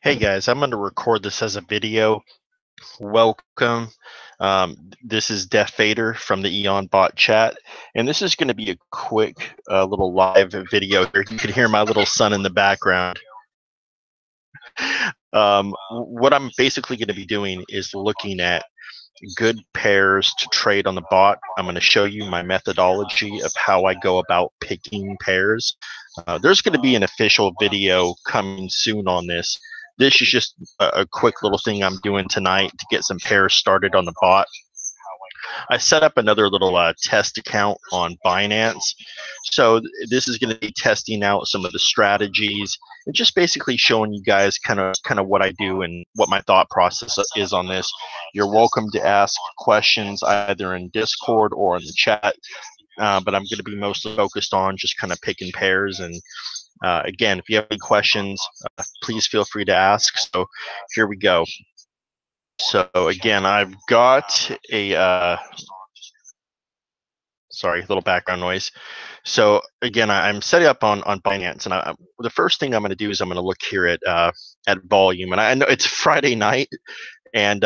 Hey guys, I'm going to record this as a video. Welcome. This is Def Vader from the EonBot chat, and this is going to be a quick little live video here. You can hear my little son in the background. What I'm basically going to be doing is looking at good pairs to trade on the bot. I'm going to show you my methodology of how I go about picking pairs. There's going to be an official video coming soon on this. This is just a quick little thing I'm doing tonight to get some pairs started on the bot. I set up another little test account on Binance. So this is going to be testing out some of the strategies and just basically showing you guys kind of what I do and what my thought process is on this. You're welcome to ask questions either in Discord or in the chat, but I'm going to be mostly focused on just kind of picking pairs. And again, if you have any questions, please feel free to ask. So here we go. So again, I've got a sorry, a little background noise. So again, I'm setting up on Binance, and the first thing I'm going to do is I'm going to look here at volume, and I know it's Friday night, and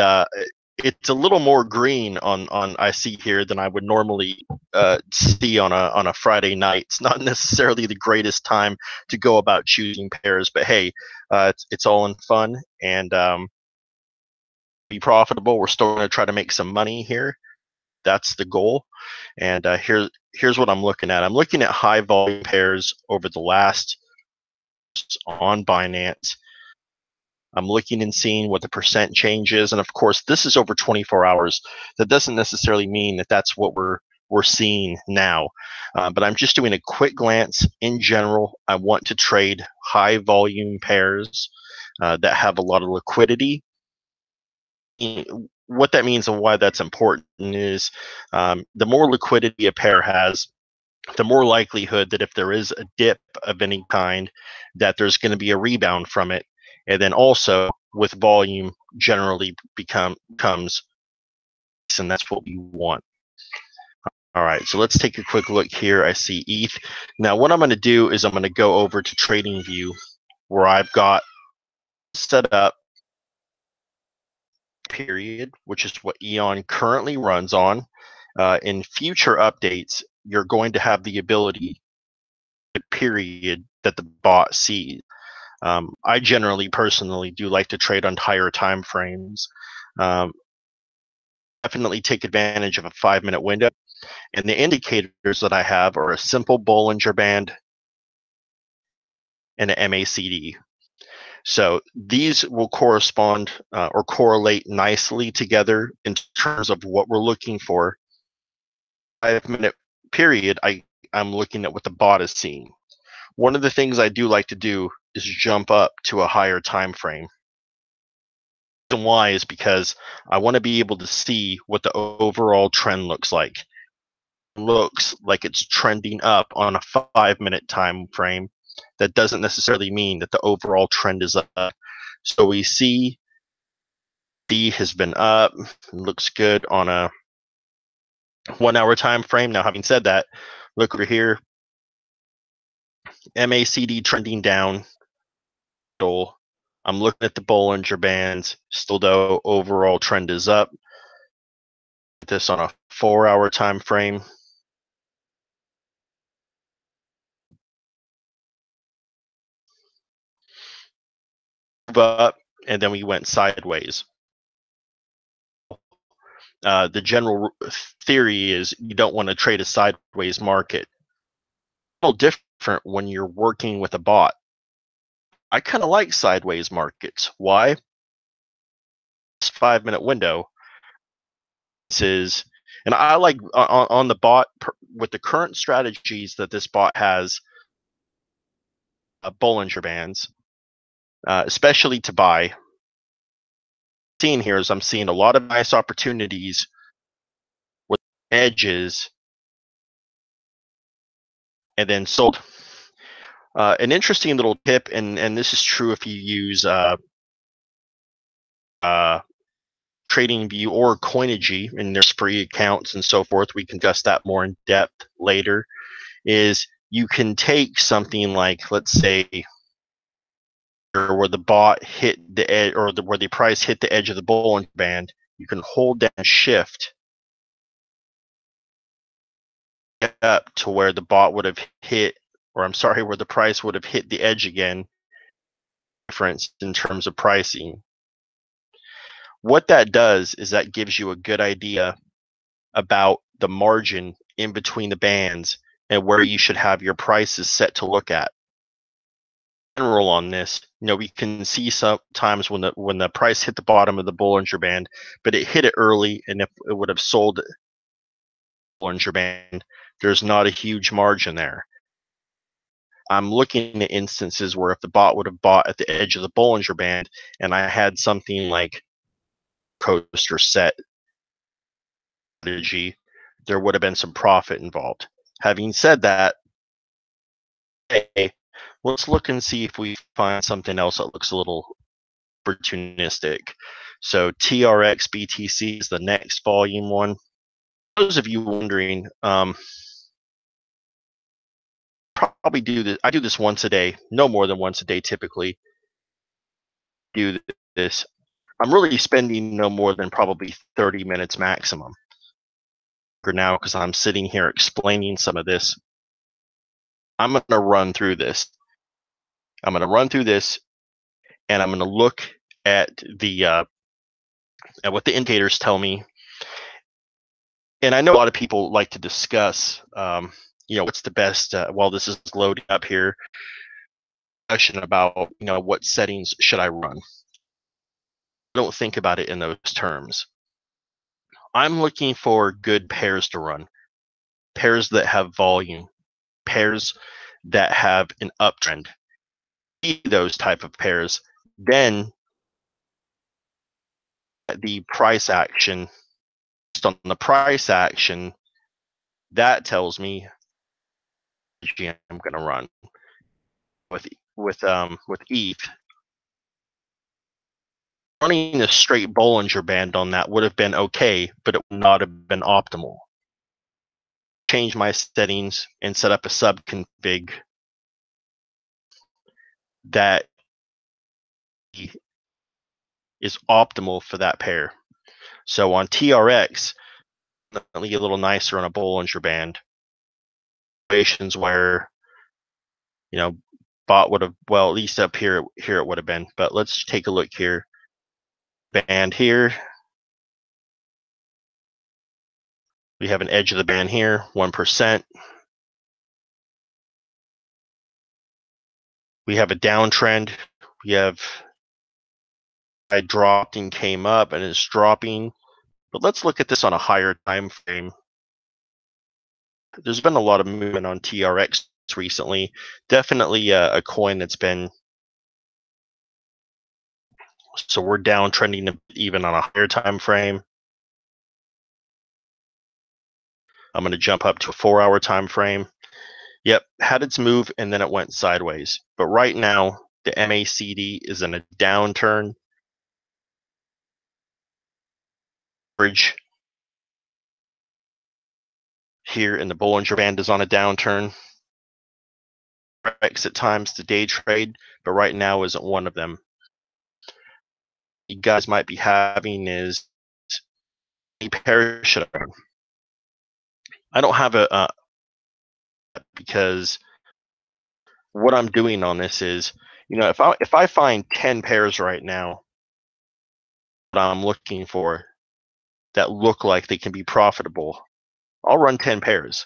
it's a little more green on I see here than I would normally see on a Friday night. It's not necessarily the greatest time to go about choosing pairs, but hey, it's all in fun and be profitable. We're still going to try to make some money here. That's the goal. And here's what I'm looking at. I'm looking at high volume pairs over the last on Binance. I'm looking and seeing what the percent change is. And of course, this is over 24 hours. That doesn't necessarily mean that that's what we're seeing now. But I'm just doing a quick glance. In general, I want to trade high volume pairs that have a lot of liquidity. What that means and why that's important is the more liquidity a pair has, the more likelihood that if there is a dip of any kind, that there's going to be a rebound from it. And then also with volume generally comes, and that's what we want. All right, so let's take a quick look here. I see ETH. Now what I'm going to do is I'm going to go over to TradingView where I've got set up period, which is what Eon currently runs on. In future updates, you're going to have the ability to period that the bot sees. I generally personally do like to trade on higher time frames. Definitely take advantage of a 5-minute window. And the indicators that I have are a simple Bollinger Band and an MACD. So these will correspond or correlate nicely together in terms of what we're looking for. 5-minute period, I'm looking at what the bot is seeing. One of the things I do like to do is jump up to a higher time frame. And why is because I want to be able to see what the overall trend looks like. It looks like it's trending up on a 5-minute time frame. That doesn't necessarily mean that the overall trend is up. So we see D has been up, looks good on a 1-hour time frame. Now, having said that, look over here, MACD trending down. I'm looking at the Bollinger Bands. Still, though, overall trend is up. This on a 4-hour time frame. Up, and then we went sideways. The general theory is you don't want to trade a sideways market. A little different when you're working with a bot. I kind of like sideways markets. Why? This 5-minute window. This is, and I like on the bot with the current strategies that this bot has. Bollinger Bands, especially to buy. Seeing here is I'm seeing a lot of nice opportunities with edges and then sold. An interesting little tip, and this is true if you use TradingView or Coinigy, and there's free accounts and so forth. We can discuss that more in depth later. Is you can take something like, let's say, where the bot hit the edge, or where the price hit the edge of the Bollinger Band, you can hold down Shift up to where the bot would have hit, or I'm sorry, where the price would have hit the edge again. Difference in terms of pricing. What that does is that gives you a good idea about the margin in between the bands and where you should have your prices set to look at. General on this, we can see sometimes when the price hit the bottom of the Bollinger Band, but it hit it early, and if it would have sold Bollinger Band, there's not a huge margin there. I'm looking at instances where if the bot would have bought at the edge of the Bollinger Band, and I had something like poster set strategy, there would have been some profit involved. Having said that, let's look and see if we find something else that looks a little opportunistic. So TRX BTC is the next volume one. For those of you wondering, probably do this. I do this once a day, no more than once a day typically. Do this. I'm really spending no more than probably 30 minutes maximum for now, because I'm sitting here explaining some of this. I'm going to run through this. I'm going to run through this, and I'm going to look at the at what the indicators tell me. And I know a lot of people like to discuss, what's the best while this is loading up here. Question about what settings should I run. I don't think about it in those terms. I'm looking for good pairs to run, pairs that have volume, pairs that have an uptrend. Those type of pairs, then the price action, based on the price action, that tells me I'm going to run with ETH. Running a straight Bollinger Band on that would have been okay, but it would not have been optimal. Change my settings and set up a sub config that is optimal for that pair. So on TRX, definitely a little nicer on a Bollinger Band. Situations where bot would have, well, at least up here it would have been. But let's take a look here. Band here. We have an edge of the band here, 1%. We have a downtrend. We have I dropped and came up and it's dropping. But let's look at this on a higher time frame. There's been a lot of movement on TRX recently. Definitely a coin that's been, so we're downtrending even on a higher time frame. I'm going to jump up to a 4-hour time frame. Yep, had its move and then it went sideways. But right now, the MACD is in a downturn. Average here in the Bollinger Band is on a downturn. At times to day trade, but right now isn't one of them. You guys might be having is a pair should I run? I don't have a because what I'm doing on this is, if I find 10 pairs right now that I'm looking for that look like they can be profitable, I'll run 10 pairs.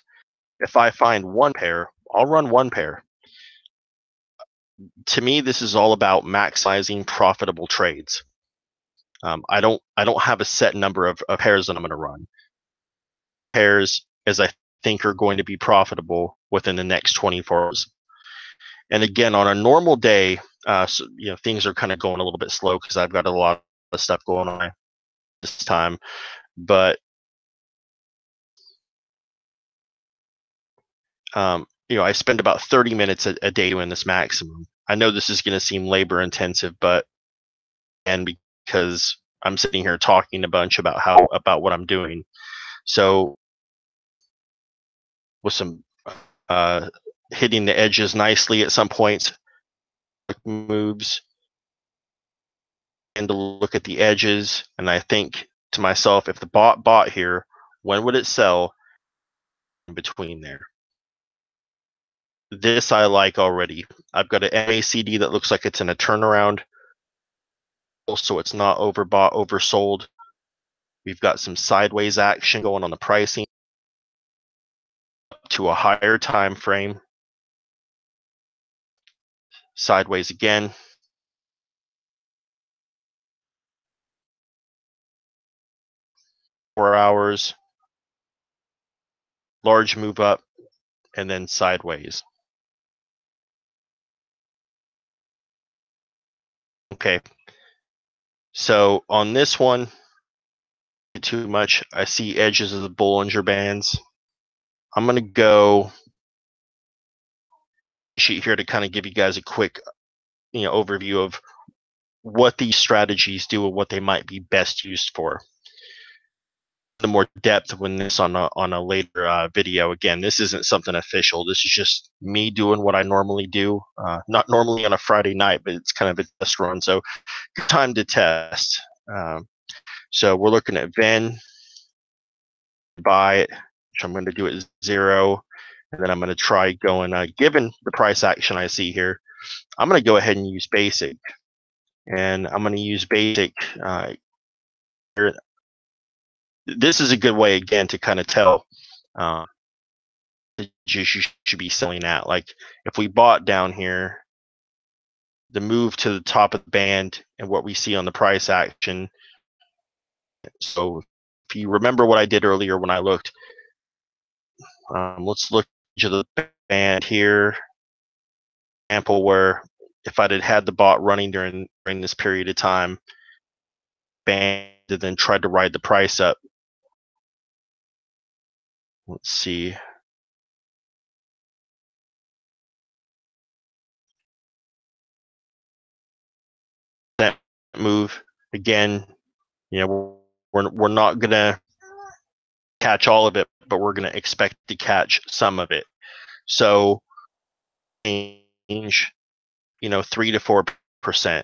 If I find one pair, I'll run one pair. To me, this is all about maximizing profitable trades. I don't have a set number of pairs that I'm going to run. Pairs as I think are going to be profitable within the next 24 hours. And again, on a normal day, things are kind of going a little bit slow because I've got a lot of stuff going on this time. But I spend about 30 minutes a day doing this maximum. I know this is going to seem labor intensive, and because I'm sitting here talking a bunch about what I'm doing. So with some hitting the edges nicely at some points, moves, and to look at the edges, and I think to myself, if the bought here, when would it sell in between there? This I like already. I've got an MACD that looks like it's in a turnaround, so it's not overbought, oversold. We've got some sideways action going on the pricing to a higher time frame. Sideways again. Four hours. Large move up, and then sideways. Okay. So on this one, too much. I see edges of the Bollinger Bands. I'm going to go sheet here to kind of give you guys a quick overview of what these strategies do and what they might be best used for. The more depth when this on a later video. Again, this isn't something official. This is just me doing what I normally do. Not normally on a Friday night, but it's kind of a test run. So good time to test. So we're looking at Venn, buy it, which I'm going to do it 0. And then I'm going to try going, given the price action I see here, I'm going to go ahead and use basic. And I'm going to use basic here. This is a good way, again, to kind of tell you should be selling at. Like if we bought down here, the move to the top of the band and what we see on the price action. So if you remember what I did earlier when I looked, let's look to the band here. Example where if I'd had the bot running during this period of time, band and then tried to ride the price up. Let's see. That move again, we're not gonna catch all of it, but we're gonna expect to catch some of it. So change, 3 to 4%.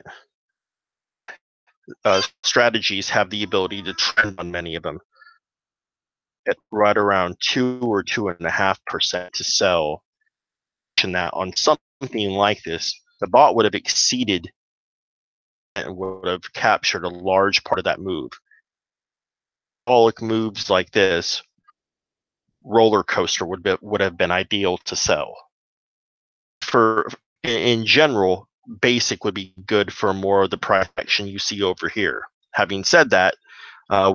Strategies have the ability to trend on many of them at right around 2 or 2.5% to sell. And that on something like this, the bot would have exceeded and would have captured a large part of that move. Parabolic moves like this, roller coaster would have been ideal to sell. For in general, basic would be good for more of the price action you see over here. Having said that,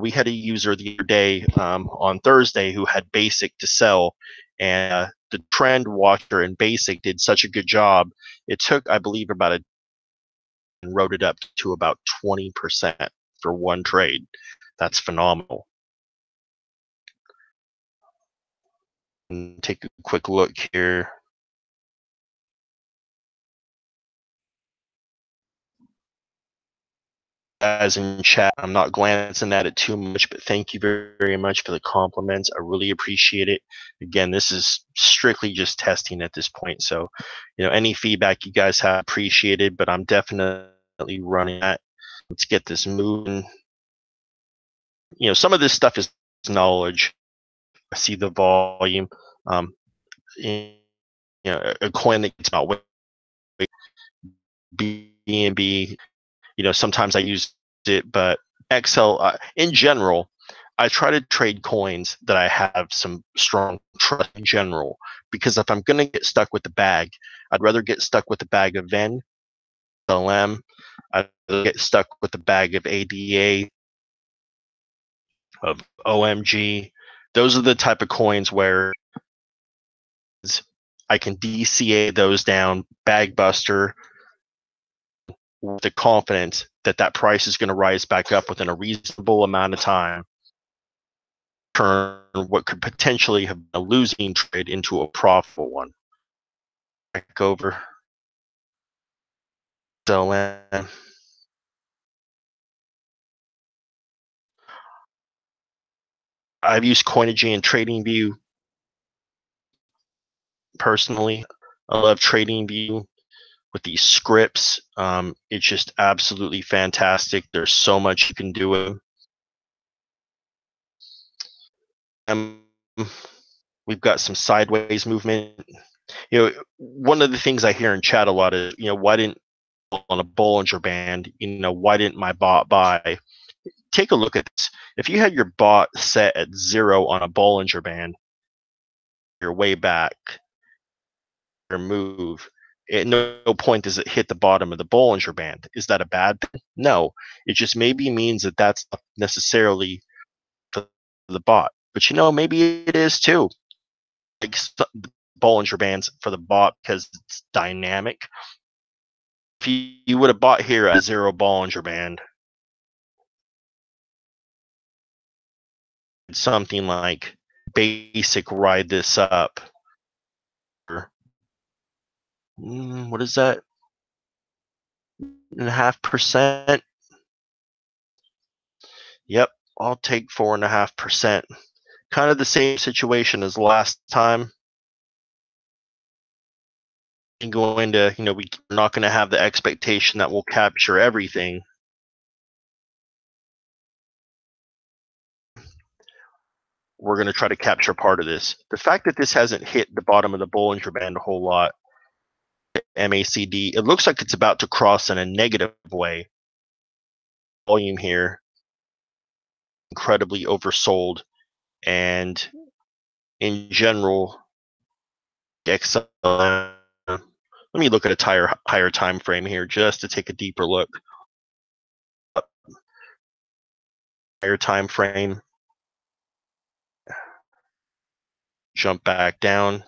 we had a user the other day on Thursday who had basic to sell, and the trend watcher in basic did such a good job. It took, I believe, about and wrote it up to about 20% for one trade. That's phenomenal. And take a quick look here. Guys in chat, I'm not glancing at it too much, but thank you very much for the compliments. I really appreciate it. Again, this is strictly just testing at this point, so any feedback you guys have appreciated, but I'm definitely running that. Let's get this moving. Some of this stuff is knowledge. I see the volume. A coin that gets about BNB. Sometimes I use it, but XL in general, I try to trade coins that I have some strong trust in general, because if I'm going to get stuck with the bag, I'd rather get stuck with the bag of Venn, LM. I'd rather get stuck with the bag of ADA, of OMG. Those are the type of coins where I can DCA those down, bag buster, with the confidence that that price is going to rise back up within a reasonable amount of time, turn what could potentially have been a losing trade into a profitable one. Back over. So I've used Coinigy and TradingView personally. I love TradingView with these scripts. It's just absolutely fantastic. There's so much you can do with them. We've got some sideways movement. One of the things I hear in chat a lot is, why didn't on a Bollinger Band, why didn't my bot buy? Take a look at this. If you had your bot set at 0 on a Bollinger Band, you're way back, your move, at no point does it hit the bottom of the Bollinger Band. Is that a bad thing? No. It just maybe means that that's not necessarily for the bot. But maybe it is too. Like Bollinger Bands for the bot because it's dynamic. If you would have bought here a 0 Bollinger Band, something like basic ride this up. What is that? 4.5%. Yep, I'll take 4.5%. Kind of the same situation as last time. And going to, we're not going to have the expectation that we'll capture everything. We're going to try to capture part of this. The fact that this hasn't hit the bottom of the Bollinger Band a whole lot, MACD, it looks like it's about to cross in a negative way. Volume here, incredibly oversold, and in general, XL. Let me look at a higher time frame here just to take a deeper look. Higher time frame. Jump back down.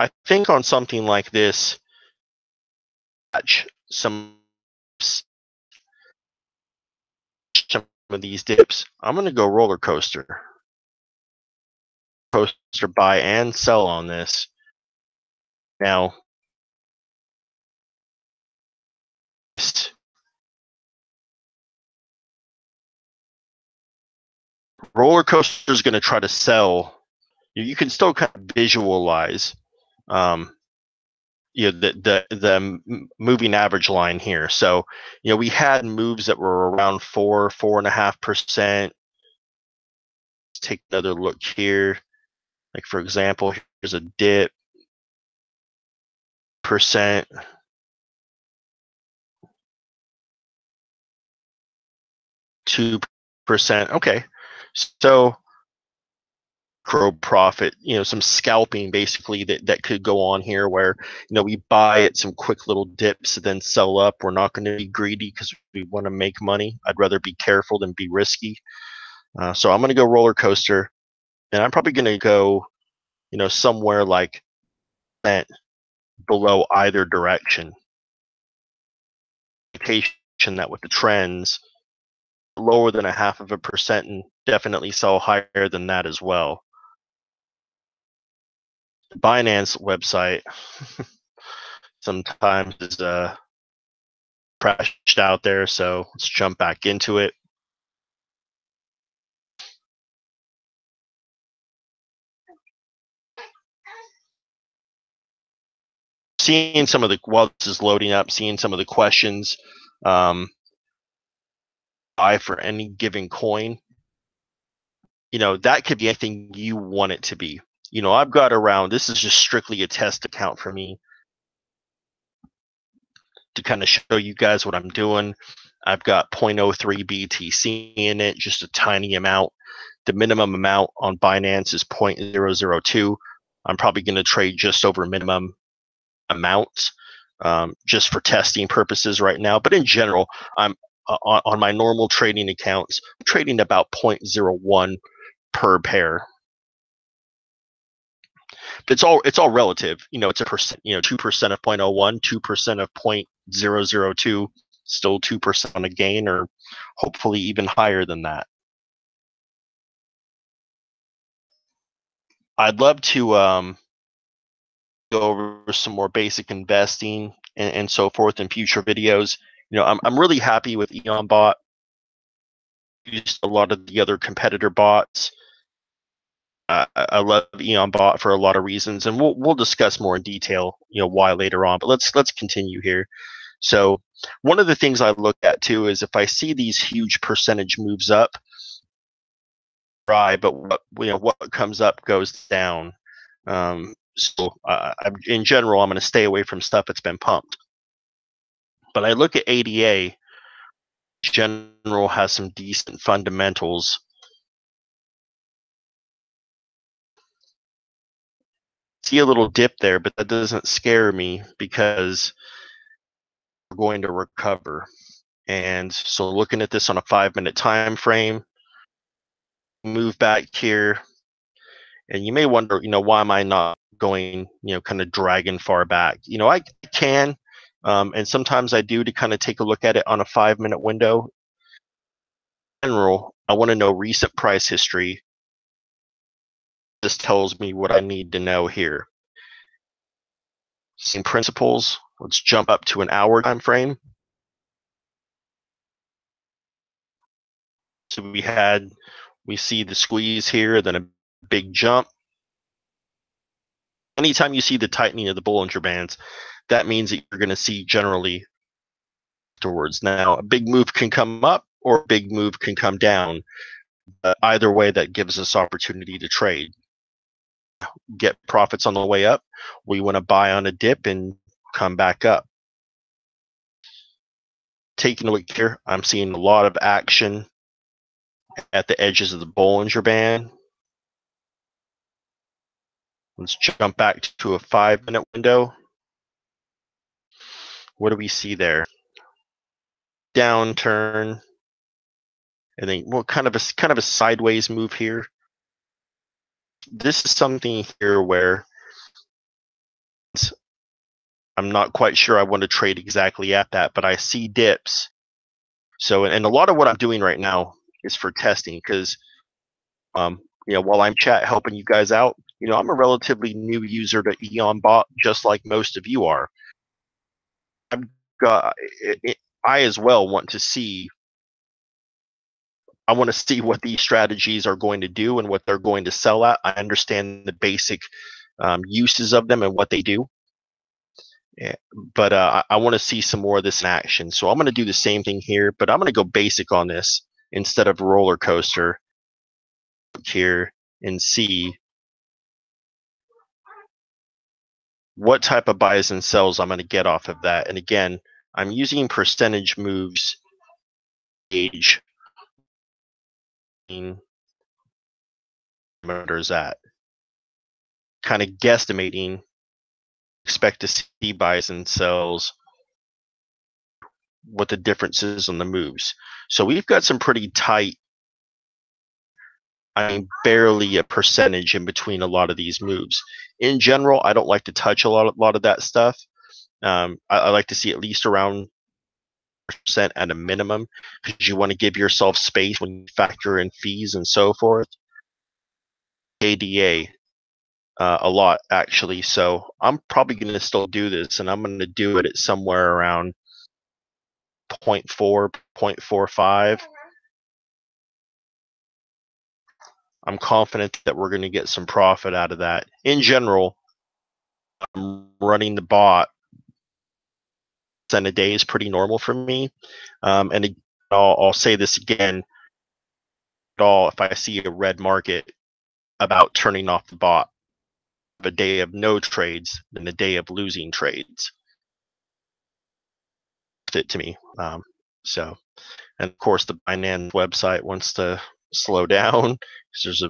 I think on something like this, some of these dips, I'm going to go roller coaster. Coaster buy and sell on this. Now, roller coaster is going to try to sell. You can still kind of visualize the moving average line here. So we had moves that were around 4.5%. Take another look here. Like for example, here's a dip percent. 2%. Okay, so grow profit, some scalping basically that could go on here where we buy at some quick little dips then sell up. We're not going to be greedy because we want to make money. I'd rather be careful than be risky. So I'm going to go roller coaster, and I'm probably going to go somewhere like below either direction. That with the trends lower than 0.5%, and definitely sell higher than that as well. Binance website sometimes is crashed out there, so let's jump back into it. Seeing some of the, while this is loading up, seeing some of the questions, buy for any given coin, that could be anything you want it to be. I've got around, this is just strictly a test account for me to kind of show you guys what I'm doing. I've got 0.03 BTC in it, just a tiny amount. The minimum amount on Binance is 0.002. I'm probably going to trade just over minimum amount just for testing purposes right now. But in general, I'm on my normal trading accounts, I'm trading about 0.01 per pair. But it's all relative. It's a percent. 2% of 0.01, 2% of 0.002, still 2% on a gain, or hopefully even higher than that. I'd love to go over some more basic investing and so forth in future videos. I'm really happy with EonBot. Used a lot of the other competitor bots. I love EonBot for a lot of reasons, and we'll discuss more in detail, why later on. But let's continue here. So one of the things I look at too is if I see these huge percentage moves up, but what comes up goes down. In general, I'm going to stay away from stuff that's been pumped. But I look at ADA. General has some decent fundamentals. See a little dip there, but that doesn't scare me because we're going to recover. And so looking at this on a 5-minute time frame, move back here, and you may wonder, why am I not going, kind of dragging far back? I can, and sometimes I do to kind of take a look at it on a 5-minute window. In general, I want to know recent price history. This tells me what I need to know here. Same principles. Let's jump up to an hour time frame. So we see the squeeze here, then a big jump. Anytime you see the tightening of the Bollinger Bands, that means that you're going to see generally afterwards. Now, a big move can come up or a big move can come down. Either way, that gives us opportunity to trade. Get profits on the way up. We want to buy on a dip and come back up. Taking a look here, I'm seeing a lot of action at the edges of the Bollinger Band. Let's jump back to a 5-minute window. What do we see there? Downturn, and then kind of a sideways move here. This is something here where I'm not quite sure I want to trade exactly at that, but I see dips. So, and a lot of what I'm doing right now is for testing because, while I'm helping you guys out, I'm a relatively new user to EonBot, just like most of you are. I as well want to see. I want to see what these strategies are going to do and what they're going to sell at. I understand the basic uses of them and what they do. Yeah, but I want to see some more of this in action. So I'm going to do the same thing here, but I'm going to go basic on this instead of roller coaster here and see what type of buys and sells I'm going to get off of that. And again, I'm using percentage moves gauge. Parameters at kind of guesstimating, expect to see buys and sells, what the difference is on the moves. So we've got some pretty tight, barely a percentage in between a lot of these moves. In general, I don't like to touch a lot of that stuff. I like to see at least around percent at a minimum because you want to give yourself space when you factor in fees and so forth. ADA a lot actually, so I'm probably going to still do this, and I'm going to do it at somewhere around 0.4, 0.45. I'm confident that we're going to get some profit out of that. In general, I'm running the bot and a day is pretty normal for me. And I'll say this again, if I see a red market about turning off the bot, a day of no trades than a day of losing trades. It to me. So, and of course, the Binance website wants to slow down because there's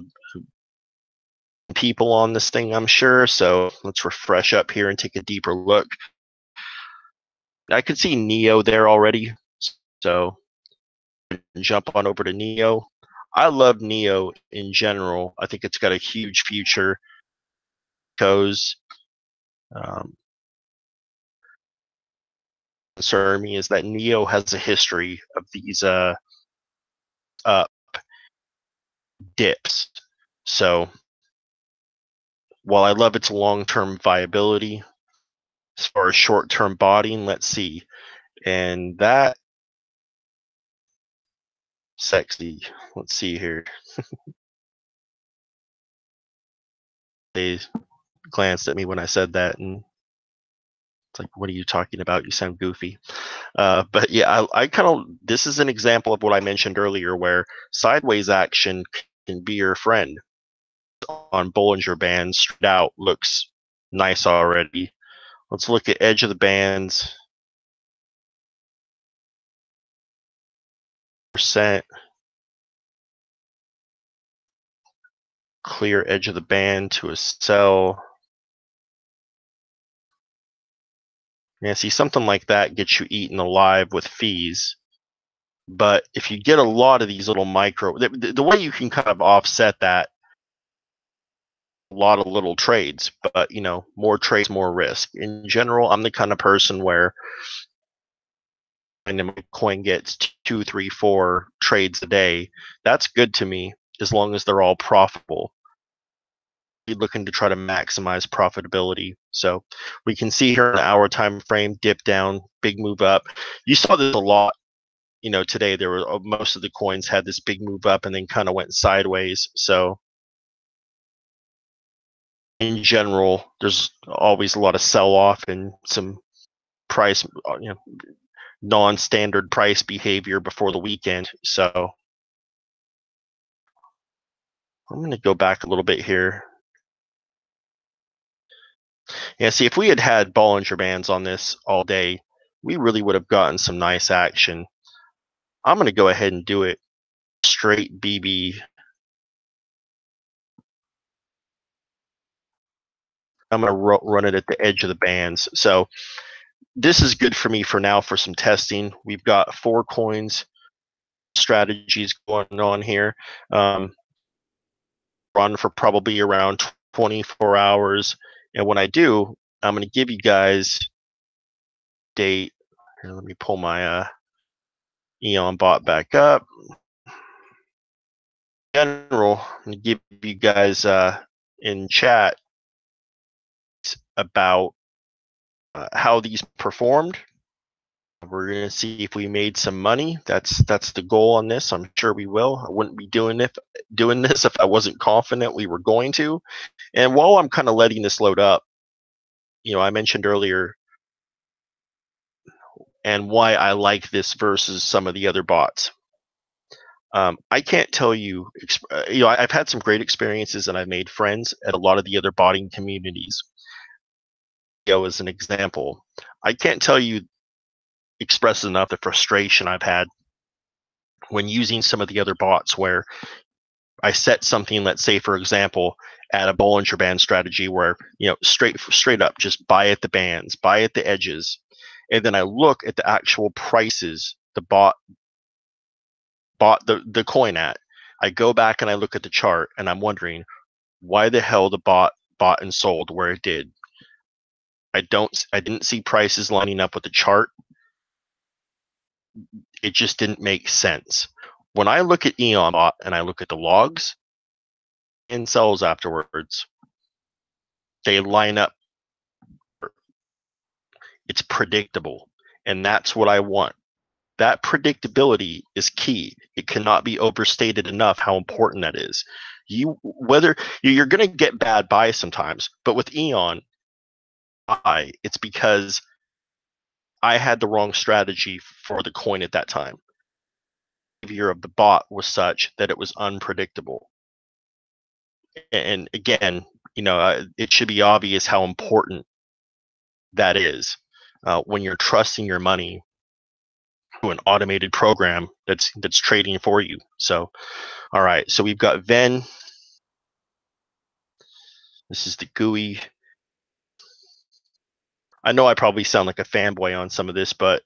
people on this thing, I'm sure. So let's refresh up here and take a deeper look. I could see Neo there already, so jump on over to Neo. I love Neo in general. I think it's got a huge future. Concern me is that Neo has a history of these dips. So while I love its long-term viability, as far as short-term botting, let's see. And that sexy. Let's see here. they glanced at me when I said that, and it's like, what are you talking about? You sound goofy. But yeah, I kind of, this is an example of what I mentioned earlier, where sideways action can be your friend. On Bollinger Bands, straight out looks nice already. Let's look at edge of the bands. Percent clear edge of the band to a sell. Yeah, see, something like that gets you eaten alive with fees. But if you get a lot of these little micro, the way you can kind of offset that, a lot of little trades, but more trades, more risk. In general, I'm the kind of person where, and my coin gets 2, 3, 4 trades a day, that's good to me as long as they're all profitable. We're looking to try to maximize profitability. So we can see here in the hour time frame, dip down, big move up. You saw this a lot. Today there were most of the coins had this big move up and then kind of went sideways. So in general, there's always a lot of sell off and some price, non-standard price behavior before the weekend. So I'm going to go back a little bit here. Yeah, see, if we had had Bollinger Bands on this all day, we really would have gotten some nice action. I'm going to go ahead and do it straight BB. I'm going to run it at the edge of the bands. So this is good for me for now for some testing. We've got 4 coins strategies going on here. Run for probably around 24 hours. And when I do, I'm going to give you guys date. Here, let me pull my EonBot back up. In general, I'm going to give you guys in chat about how these performed. We're going to see if we made some money. That's the goal on this. I'm sure we will. I wouldn't be doing this if I wasn't confident we were going to. And while I'm kind of letting this load up, I mentioned earlier and why I like this versus some of the other bots. I can't tell you, I've had some great experiences and I've made friends at a lot of the other botting communities. As an example, I can't tell you express enough the frustration I've had when using some of the other bots where I set something, let's say, for example, at a Bollinger Band strategy where, straight up, just buy at the bands, buy at the edges. And then I look at the actual prices the bot bought the coin at. I go back and I look at the chart and I'm wondering why the hell the bot bought and sold where it did. I didn't see prices lining up with the chart. It just didn't make sense. When I look at EonBot and I look at the logs and sells afterwards, they line up. It's predictable, and that's what I want. That predictability is key. It cannot be overstated enough how important that is. Whether you're going to get bad buys sometimes, but with Eon, it's because I had the wrong strategy for the coin at that time. The behavior of the bot was such that it was unpredictable. And again, it should be obvious how important that is when you're trusting your money to an automated program that's trading for you. So, all right. So we've got Venn. This is the GUI. I know I probably sound like a fanboy on some of this, but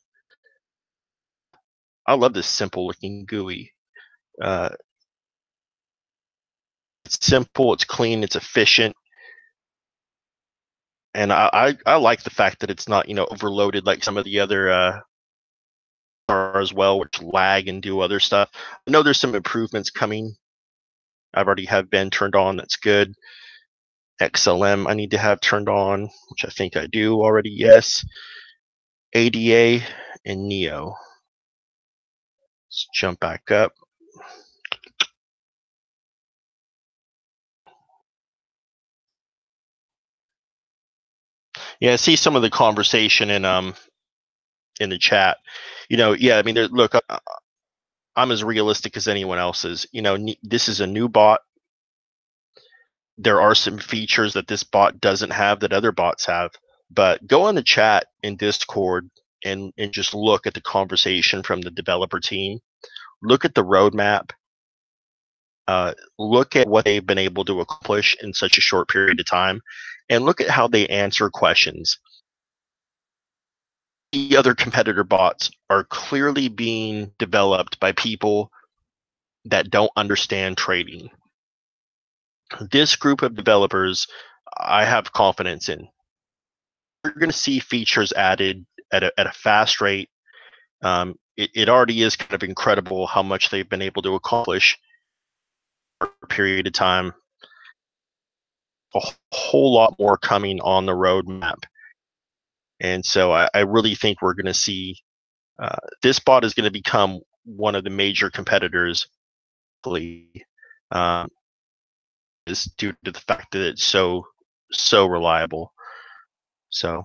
I love this simple looking GUI. It's simple, it's clean, it's efficient. And I like the fact that it's not, overloaded like some of the other are as well, which lag and do other stuff. I know there's some improvements coming. I've already have been turned on. That's good. XLM I need to have turned on, which I think I do already. Yes. ADA and Neo. Let's jump back up. Yeah, I see some of the conversation in the chat. Yeah, I mean, look, I'm as realistic as anyone else is. This is a new bot. There are some features that this bot doesn't have that other bots have. But go on the chat in Discord and just look at the conversation from the developer team. Look at the roadmap. Look at what they've been able to accomplish in such a short period of time, and look at how they answer questions. The other competitor bots are clearly being developed by people that don't understand trading. This group of developers, I have confidence in. We're going to see features added at a fast rate. It already is kind of incredible how much they've been able to accomplish for a period of time. A whole lot more coming on the roadmap. And so I really think we're going to see this bot is going to become one of the major competitors, is due to the fact that it's so reliable. So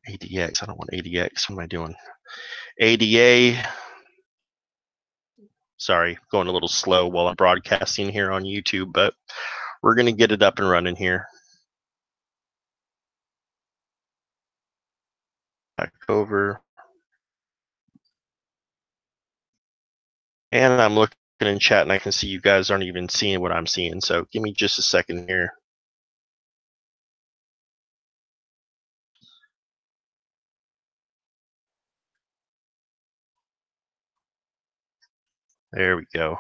ADX, I don't want ADX. What am I doing? ADA. Sorry, going a little slow while I'm broadcasting here on YouTube, but we're going to get it up and running here. Back over. And I'm looking in chat and I can see you guys aren't even seeing what I'm seeing. So give me just a second here. There we go.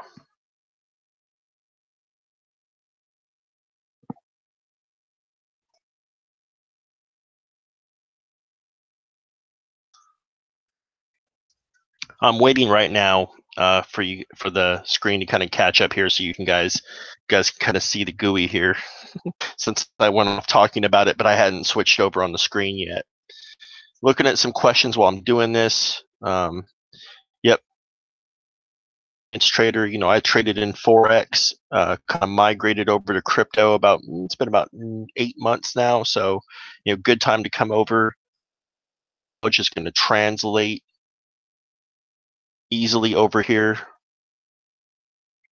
I'm waiting right now for the screen to kind of catch up here, so you guys can kind of see the GUI here. Since I went off talking about it, but I hadn't switched over on the screen yet. Looking at some questions while I'm doing this. Yep. It's trader. I traded in Forex. Kind of migrated over to crypto it's been about 8 months now. So, good time to come over. Which is going to translate easily over here.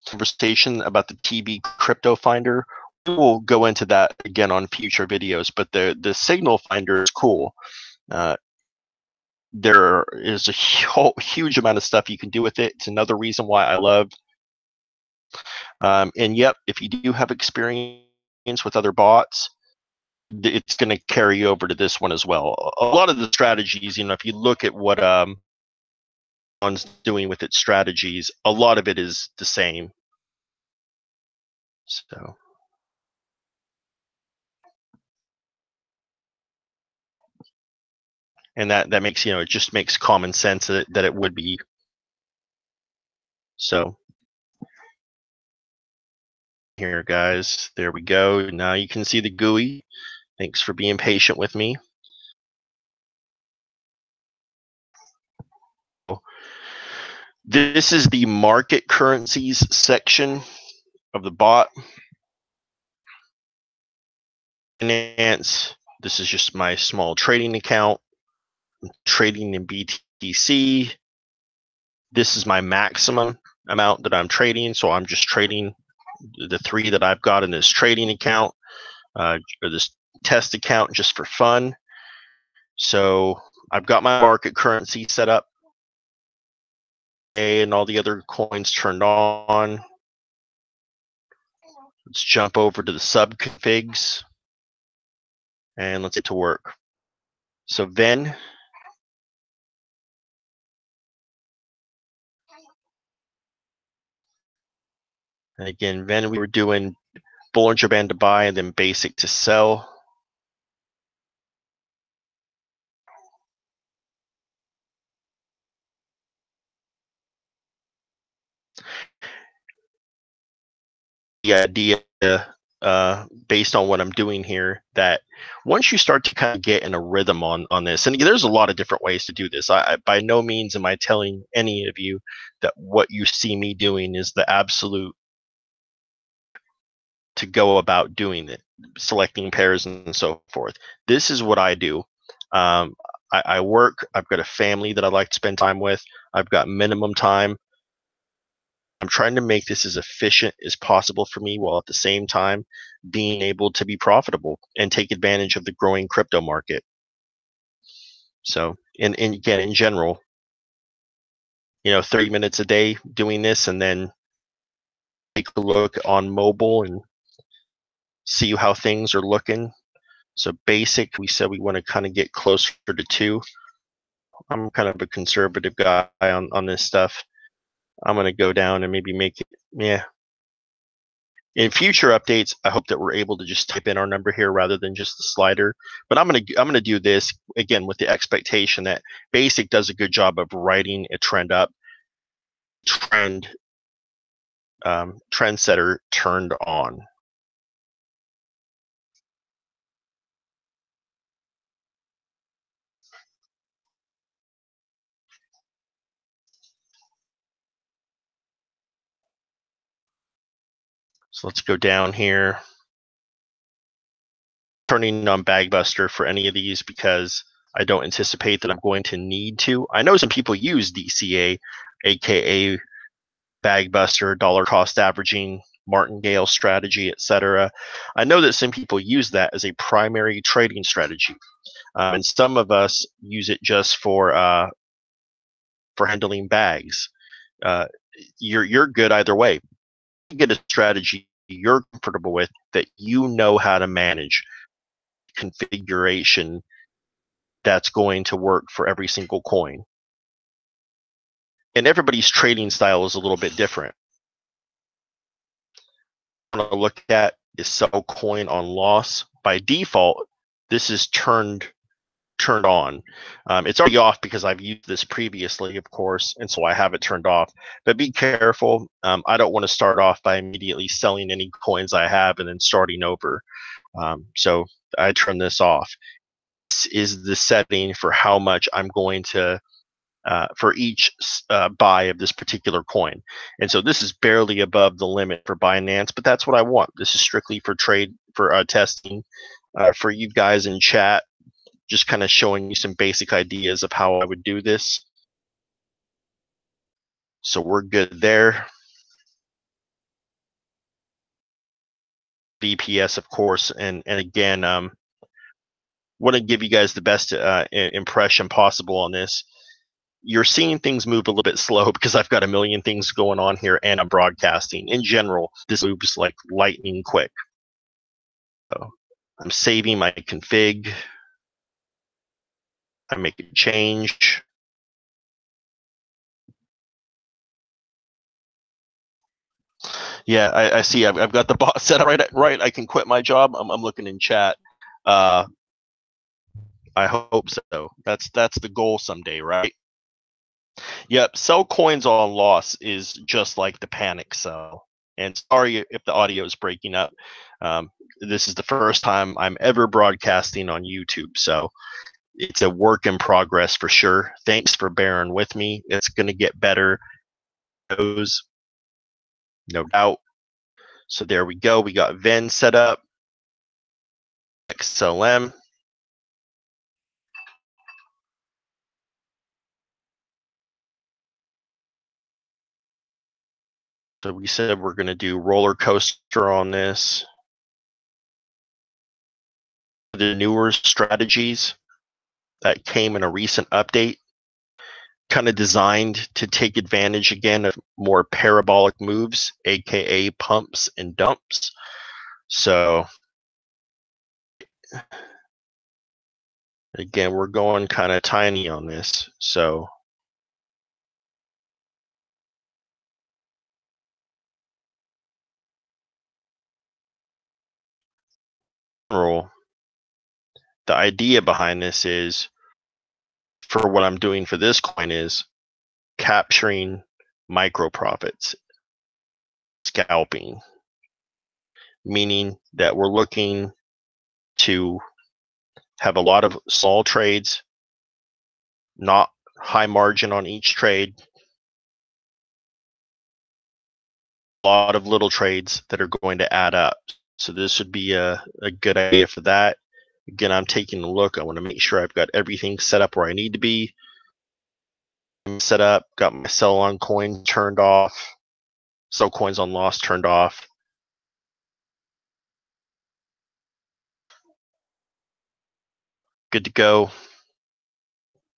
Conversation about the TB crypto finder. We'll go into that again on future videos, but the signal finder is cool. There is a huge amount of stuff you can do with it. It's another reason why I love. And yep, if you do have experience with other bots, it's going to carry over to this one as well. A lot of the strategies, if you look at what one's doing with its strategies, a lot of it is the same. So. And that makes, it just makes common sense that it would be. So here, guys, there we go. Now you can see the GUI. Thanks for being patient with me. This is the market currencies section of the bot. Finance. This is just my small trading account. I'm trading in BTC. This is my maximum amount that I'm trading. So I'm just trading the 3 that I've got in this trading account, or this test account, just for fun. So I've got my market currency set up and all the other coins turned on. Let's jump over to the sub configs and let's get to work. So then, and again, then we were doing Bollinger Band to buy and then basic to sell. The idea, based on what I'm doing here, that once you start to kind of get in a rhythm on this, and there's a lot of different ways to do this. I by no means am I telling any of you that what you see me doing is the absolute to go about doing it, selecting pairs and so forth. This is what I do. I work. I've got a family that I like to spend time with. I've got minimum time. I'm trying to make this as efficient as possible for me, while at the same time being able to be profitable and take advantage of the growing crypto market. So, and again, in general, 30 minutes a day doing this, and then take a look on mobile and see how things are looking. So basic, we said we want to kind of get closer to 2. I'm kind of a conservative guy on this stuff. I'm going to go down and maybe make it, yeah. In future updates, I hope that we're able to just type in our number here rather than just the slider. But I'm gonna do this again with the expectation that basic does a good job of writing a trend up. Trendsetter turned on. So let's go down here. Turning on Bagbuster for any of these because I don't anticipate that I'm going to need to. I know some people use DCA, aka Bagbuster, dollar cost averaging, martingale strategy, etc. I know that some people use that as a primary trading strategy, and some of us use it just for handling bags. You're good either way. You get a strategy you're comfortable with, that you know how to manage, configuration that's going to work for every single coin. And everybody's trading style is a little bit different. What I want to look at is sell coin on loss. By default, this is turned on. It's already off because I've used this previously, of course, and so I have it turned off. But be careful. I don't want to start off by immediately selling any coins I have and then starting over. So I turn this off. This is the setting for how much I'm going to for each buy of this particular coin. And so this is barely above the limit for Binance, but that's what I want. This is strictly for testing. For you guys in chat, just kind of showing you some basic ideas of how I would do this. So we're good there. VPS, of course, and again, want to give you guys the best impression possible on this. You're seeing things move a little bit slow because I've got a million things going on here and I'm broadcasting. In general, this moves like lightning quick. So I'm saving my config. I make a change. Yeah, I see. I've got the bot set up right. I can quit my job. I'm looking in chat. I hope so. That's the goal someday, right? Yep. Sell coins on loss is just like the panic sell. And sorry if the audio is breaking up. This is the first time I'm ever broadcasting on YouTube, so it's a work in progress for sure. Thanks for bearing with me. It's going to get better. No doubt. So there we go. We got Venn set up. XLM. So we said we're going to do roller coaster on this. The newer strategies that came in a recent update, kind of designed to take advantage again of more parabolic moves, aka pumps and dumps. So again, we're going kind of tiny on this. So the idea behind this is, for what I'm doing for this coin, is capturing micro profits, scalping, meaning that we're looking to have a lot of small trades, not high margin on each trade, a lot of little trades that are going to add up. So this would be a good idea for that. Again, I'm taking a look. I want to make sure I've got everything set up where I need to be. Set up, got my sell on coin turned off, sell coins on loss turned off. Good to go.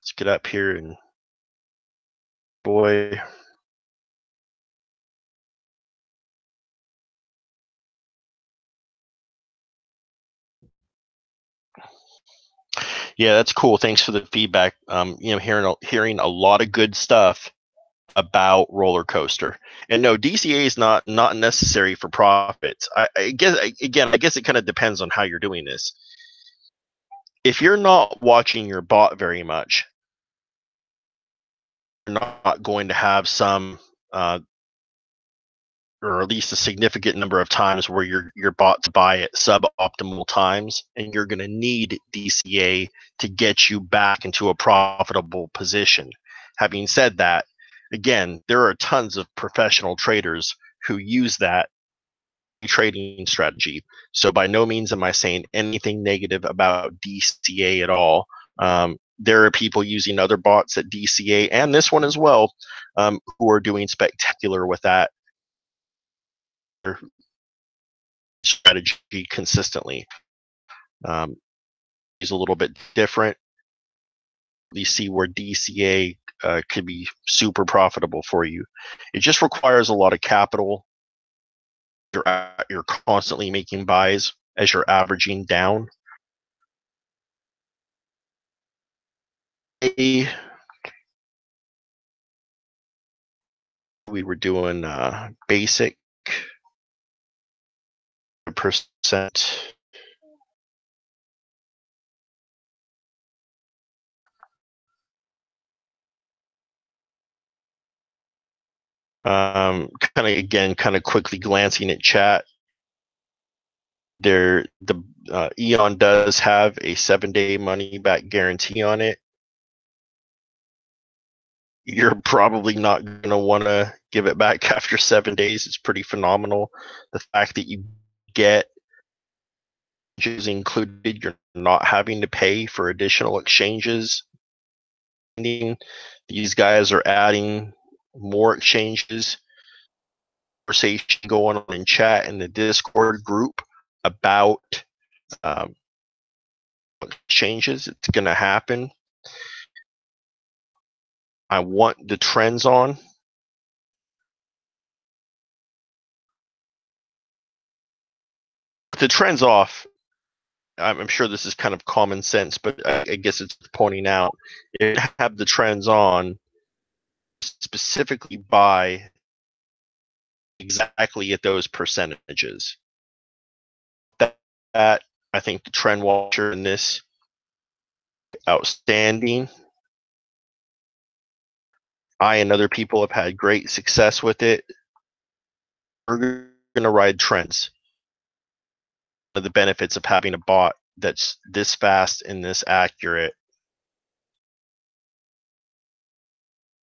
Let's get up here and boy. Yeah, that's cool. Thanks for the feedback. Hearing a lot of good stuff about roller coaster. And no, DCA is not necessary for profits. I guess again, I guess it kind of depends on how you're doing this. If you're not watching your bot very much, you're not going to have some or at least a significant number of times where your bots buy at suboptimal times, and you're going to need DCA to get you back into a profitable position. Having said that, again, there are tons of professional traders who use that trading strategy. So by no means am I saying anything negative about DCA at all. There are people using other bots at DCA and this one as well, who are doing spectacular with that strategy consistently. Is a little bit different. You see where DCA could be super profitable for you. It just requires a lot of capital. You're constantly making buys as you're averaging down. We were doing basic percent. Kind of quickly glancing at chat. The Eon does have a 7-day money back guarantee on it. You're probably not going to want to give it back after 7 days. It's pretty phenomenal. The fact that you get exchanges included, you're not having to pay for additional exchanges. These guys are adding more exchanges. Conversation going on in chat in the Discord group about exchanges. It's going to happen. I want the trends on. The trends off. I'm sure this is kind of common sense, but I guess it's pointing out it have the trends on specifically by exactly at those percentages. That I think the trend watcher in this outstanding. I and other people have had great success with it. We're going to ride trends. The benefits of having a bot that's this fast and this accurate.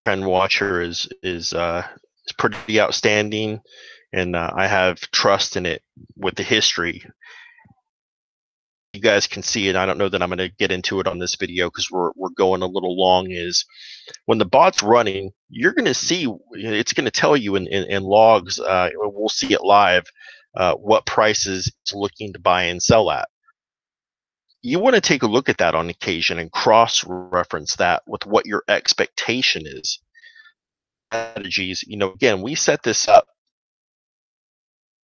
Trend watcher is pretty outstanding, and I have trust in it with the history. You guys can see it. I don't know that I'm going to get into it on this video because we're going a little long. Is when the bot's running, you're going to see, it's going to tell you in logs. We'll see it live. What prices it's looking to buy and sell at. You want to take a look at that on occasion and cross-reference that with what your expectation is. Strategies, again, we set this up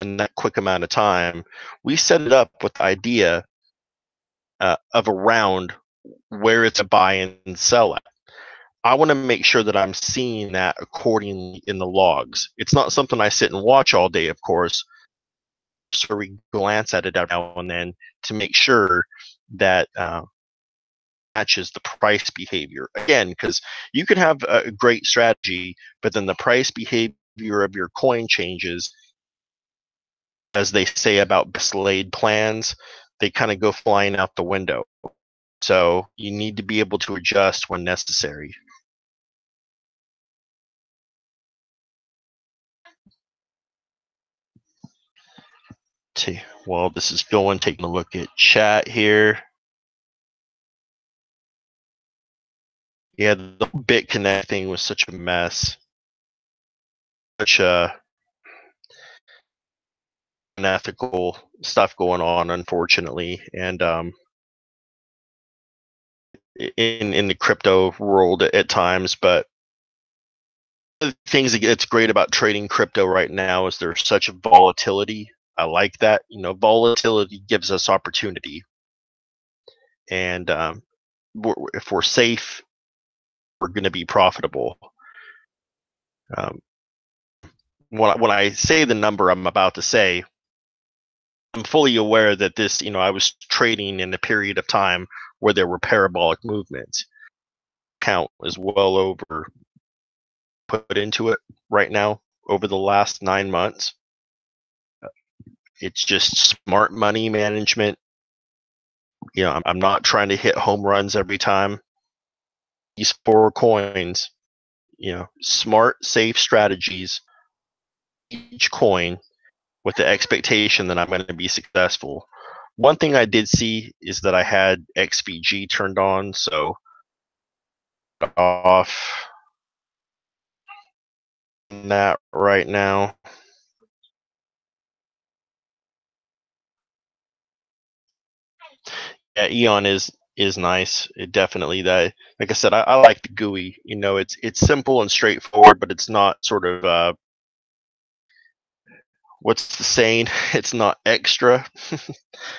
in that quick amount of time. We set it up with the idea of around where it's a buy and sell at. I want to make sure that I'm seeing that accordingly in the logs. It's not something I sit and watch all day, of course. So we glance at it every now and then to make sure that matches the price behavior. Again, because you can have a great strategy, but then the price behavior of your coin changes. As they say about best laid plans, they kind of go flying out the window. So you need to be able to adjust when necessary. While this is going, taking a look at chat here. Yeah, the BitConnect thing was such a mess. Such unethical stuff going on, unfortunately, and in the crypto world at times. But the things that's great about trading crypto right now is there's such volatility. I like that. Volatility gives us opportunity, and if we're safe, we're going to be profitable. When I say the number I'm about to say, I'm fully aware that this, I was trading in a period of time where there were parabolic movements. Count is well over put into it right now over the last 9 months. It's just smart money management. I'm not trying to hit home runs every time. These 4 coins, smart, safe strategies, each coin with the expectation that I'm going to be successful. One thing I did see is that I had XVG turned on, so off that right now. Yeah, Eon is nice. It definitely, that, like I said, I like the GUI. It's simple and straightforward, but it's not sort of what's the saying? It's not extra.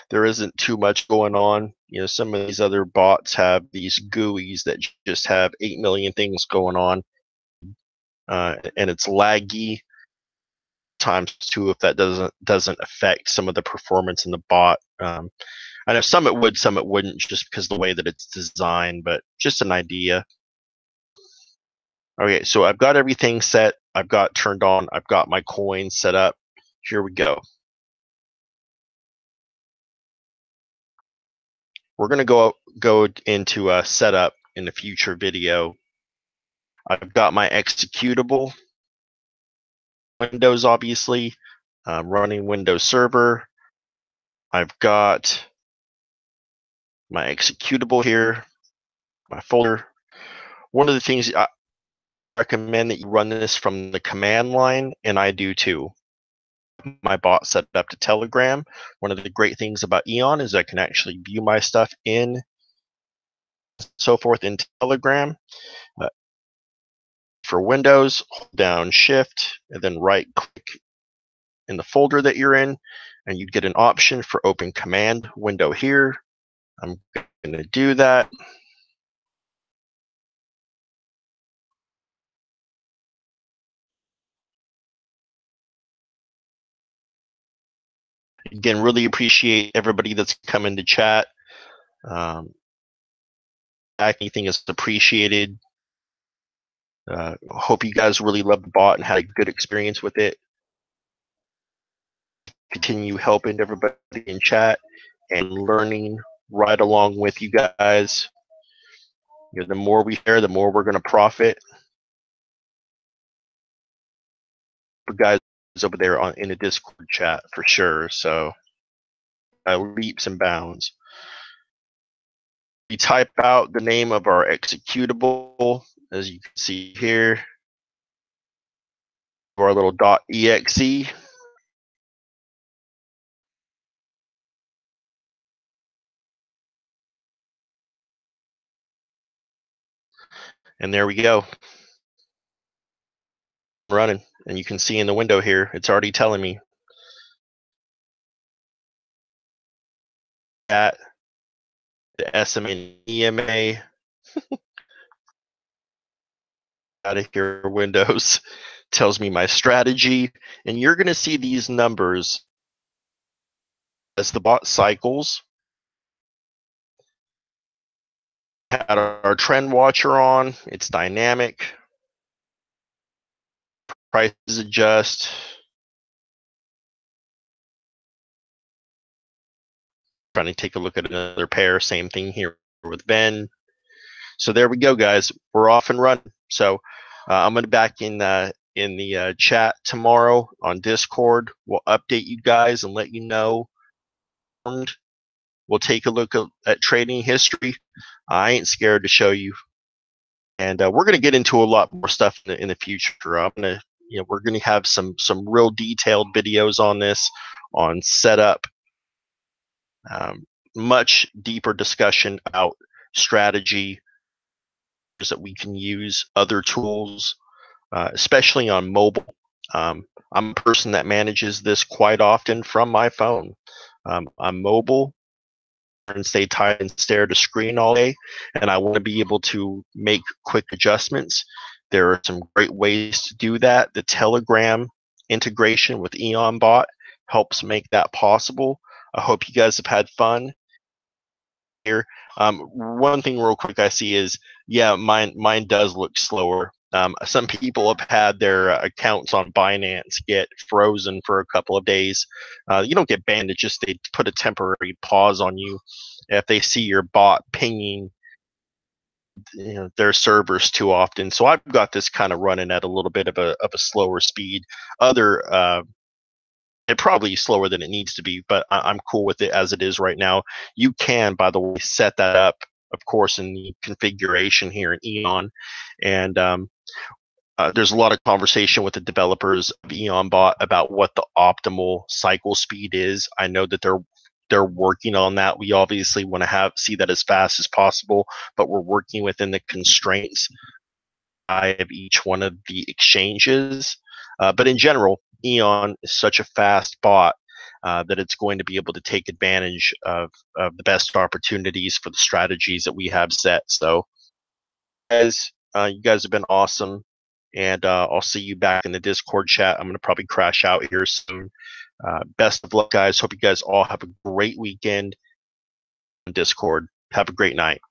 There isn't too much going on. Some of these other bots have these GUIs that just have 8 million things going on, and it's laggy times too if that doesn't affect some of the performance in the bot. I know some it would, some it wouldn't, just because of the way that it's designed, but just an idea. Okay, so I've got everything set. I've got turned on. I've got my coins set up. Here we go. We're going to go into a setup in a future video. I've got my executable. Windows, obviously. Running Windows Server. I've got my executable here, my folder. One of the things I recommend that you run this from the command line, and I do too. My bot set up to Telegram. One of the great things about Eon is I can actually view my stuff in so forth in Telegram. For Windows, hold down Shift and then right click in the folder that you're in, and you'd get an option for open command window here. I'm going to do that. Again, really appreciate everybody that's come into chat. Anything is appreciated. Hope you guys really loved the bot and had a good experience with it. Continue helping everybody in chat and learning right along with you guys. The more we share, the more we're going to profit. You guys over there in the Discord chat for sure. So leaps and bounds. We type out the name of our executable, as you can see here, our little .exe. And there we go. Running. And you can see in the window here, it's already telling me at the SMA and EMA out of here Windows tells me my strategy, and you're going to see these numbers as the bot cycles. Had our trend watcher on, it's dynamic. Prices adjust. Trying to take a look at another pair, same thing here with Ben. So there we go, guys. We're off and running. So I'm going to back in in the chat tomorrow on Discord. We'll update you guys and let you know. We'll take a look at trading history. I ain't scared to show you. And we're going to get into a lot more stuff in the future. We're going to have some real detailed videos on this, on setup, much deeper discussion about strategy that we can use, other tools, especially on mobile. I'm a person that manages this quite often from my phone. I'm mobile and stay tied and stare at a screen all day, and I want to be able to make quick adjustments. There are some great ways to do that. The Telegram integration with EonBot helps make that possible. I hope you guys have had fun here. One thing real quick I see is, yeah, mine does look slower. Some people have had their accounts on Binance get frozen for a couple of days. You don't get banned; it just they put a temporary pause on you if they see your bot pinging their servers too often. So I've got this kind of running at a little bit of a slower speed. It probably slower than it needs to be, but I'm cool with it as it is right now. You can, by the way, set that up, of course, in the configuration here in Eon, and there's a lot of conversation with the developers of EonBot about what the optimal cycle speed is. I know that they're working on that. We obviously want to see that as fast as possible, but we're working within the constraints of each one of the exchanges. But in general, Eon is such a fast bot that it's going to be able to take advantage of the best opportunities for the strategies that we have set. So, guys, you guys have been awesome, and I'll see you back in the Discord chat. I'm going to probably crash out here soon. Best of luck, guys. Hope you guys all have a great weekend on Discord. Have a great night.